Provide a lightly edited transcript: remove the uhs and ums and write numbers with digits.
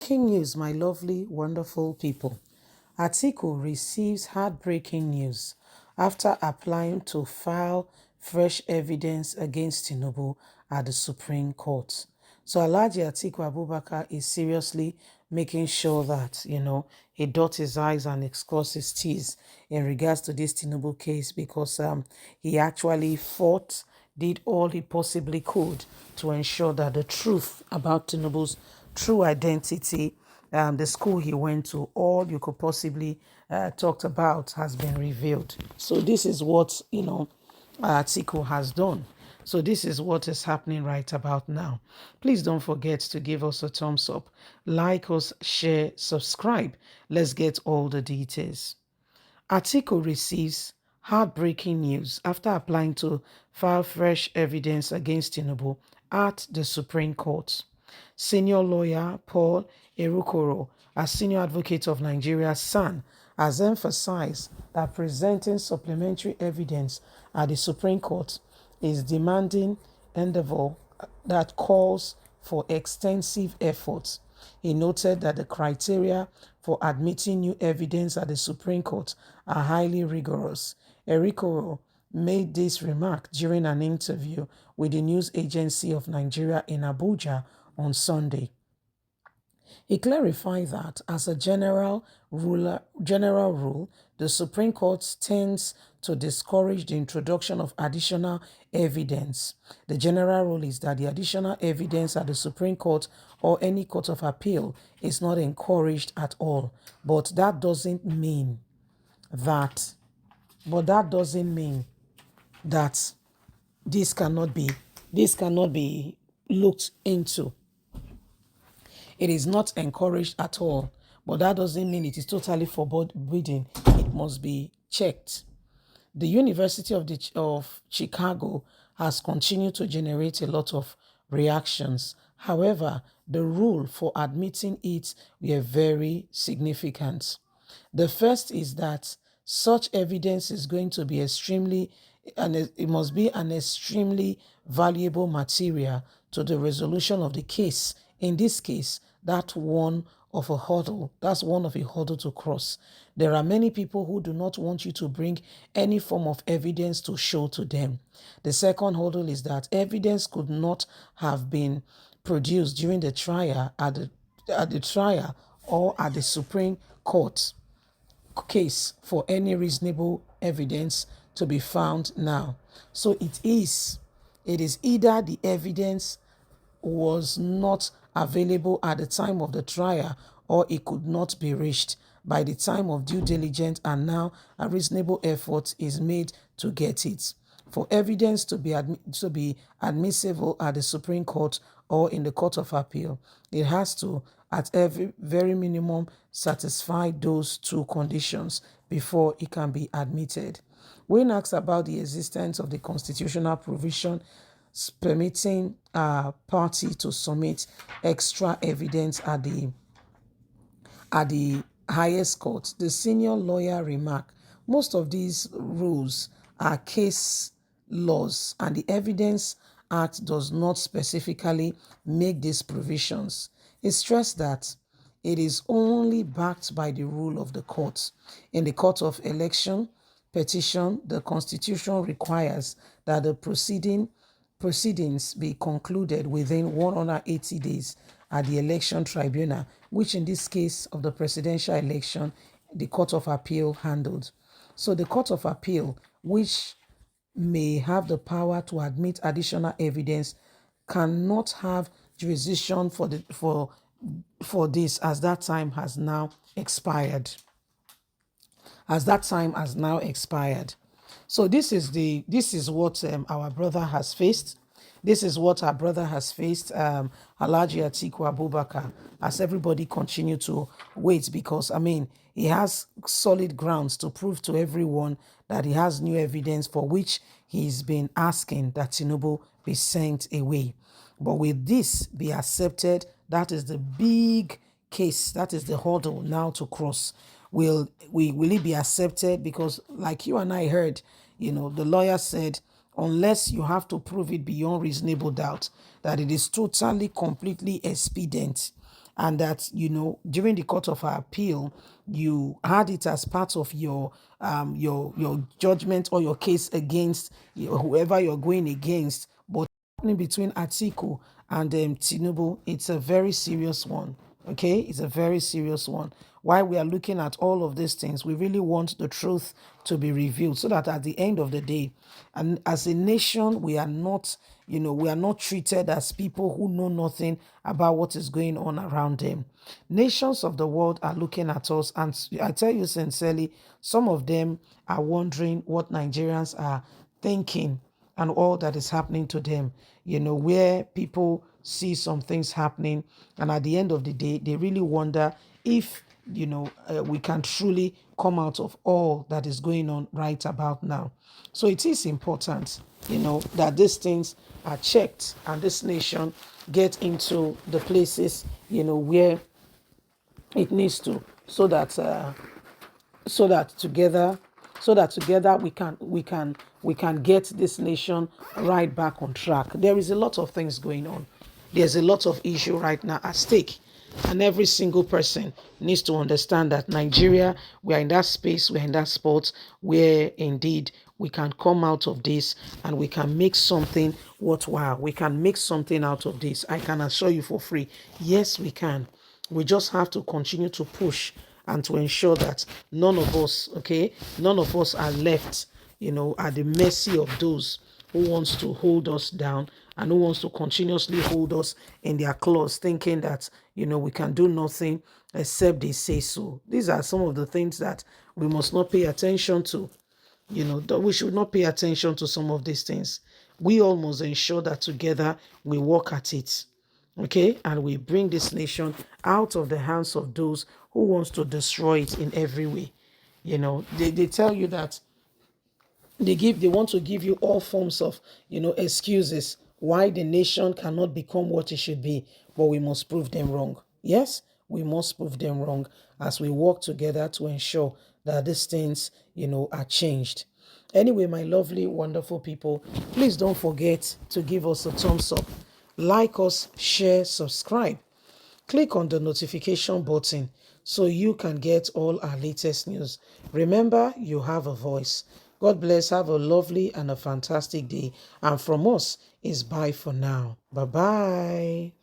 Breaking news, my lovely, wonderful people. Atiku receives heartbreaking news after applying to file fresh evidence against Tinubu at the Supreme Court. So Alhaji Atiku Abubakar is seriously making sure that, he dots his I's and crosses his T's in regards to this Tinubu case because he actually fought, did all he possibly could to ensure that the truth about Tinubu's true identity, the school he went to, all you could possibly talked about has been revealed. So this is what, Atiku has done. So this is what is happening right about now. Please don't forget to give us a thumbs up, like us, share, subscribe. Let's get all the details. Atiku receives heartbreaking news after applying to file fresh evidence against Tinubu at the Supreme Court. Senior lawyer Paul Erukoro, as senior advocate of Nigeria's SAN, has emphasized that presenting supplementary evidence at the Supreme Court is demanding endeavor that calls for extensive efforts. He noted that the criteria for admitting new evidence at the Supreme Court are highly rigorous. Erikoro made this remark during an interview with the news agency of Nigeria in Abuja on Sunday. He clarified that, as a general rule, the Supreme Court tends to discourage the introduction of additional evidence. The general rule is that the additional evidence at the Supreme Court or any court of appeal is not encouraged at all. But that doesn't mean that this cannot be looked into. It is not encouraged at all, but that doesn't mean it is totally forbidden. It must be checked. The University of Chicago has continued to generate a lot of reactions. However, the rule for admitting it were very significant. The first is that such evidence is going to be it must be an extremely valuable material to the resolution of the case. In this case, that's one of a hurdle to cross. There are many people who do not want you to bring any form of evidence to show to them. The second hurdle is that evidence could not have been produced during the trial at the trial or at the Supreme Court case for any reasonable evidence to be found now. So it is either the evidence was not available at the time of the trial or it could not be reached by the time of due diligence, and now a reasonable effort is made to get it. For evidence to be admissible at the Supreme Court or in the Court of Appeal, it has to, at every very minimum, satisfy those two conditions before it can be admitted. When asked about the existence of the constitutional provision permitting a party to submit extra evidence at the highest court, the senior lawyer remarked, most of these rules are case laws and the Evidence Act does not specifically make these provisions. He stressed that it is only backed by the rule of the court. In the court of election petition, the Constitution requires that the proceedings be concluded within 180 days at the election tribunal, which in this case of the presidential election, the Court of Appeal handled. So the Court of Appeal, which may have the power to admit additional evidence, cannot have jurisdiction for this, as that time has now expired. So this is what our brother has faced. This is what our brother has faced, Alhaji Atiku Abubakar, as everybody continue to wait, because, he has solid grounds to prove to everyone that he has new evidence for which he's been asking that Tinubu be sent away. But will this be accepted? That is the big case. That is the hurdle now to cross. Will it be accepted? Because like you and I heard, the lawyer said, unless you have to prove it beyond reasonable doubt that it is totally, completely expedient, and that, during the court of appeal, you had it as part of your judgment or your case against whoever you're going against. But happening between Atiku and Tinubu, it's a very serious one. Okay, it's a very serious one. While we are looking at all of these things, we really want the truth to be revealed so that at the end of the day, and as a nation, we are not treated as people who know nothing about what is going on around them. Nations of the world are looking at us, and I tell you sincerely, some of them are wondering what Nigerians are thinking and all that is happening to them, where people see some things happening, and at the end of the day, they really wonder if, we can truly come out of all that is going on right about now. So it is important, that these things are checked and this nation get into the places, where it needs to, so that together we can get this nation right back on track. There is a lot of things going on. There's a lot of issue right now at stake, and every single person needs to understand that Nigeria, we are in that space, we're in that spot where indeed we can come out of this and we can make something worthwhile. We can make something out of this. I can assure you for free, yes, we can. We just have to continue to push and to ensure that none of us are left, at the mercy of those who wants to hold us down and who wants to continuously hold us in their claws, thinking that, we can do nothing except they say so. These are some of the things that we must not pay attention to. That we should not pay attention to some of these things. We all must ensure that together we work at it. Okay, and we bring this nation out of the hands of those who wants to destroy it in every way. They tell you that they want to give you all forms of excuses why the nation cannot become what it should be, but we must prove them wrong. Yes, we must prove them wrong as we work together to ensure that these things are changed. Anyway, my lovely wonderful people, please don't forget to give us a thumbs up, like us, share, subscribe. Click on the notification button so you can get all our latest news. Remember, you have a voice. God bless. Have a lovely and a fantastic day. And from us is bye for now. Bye-bye.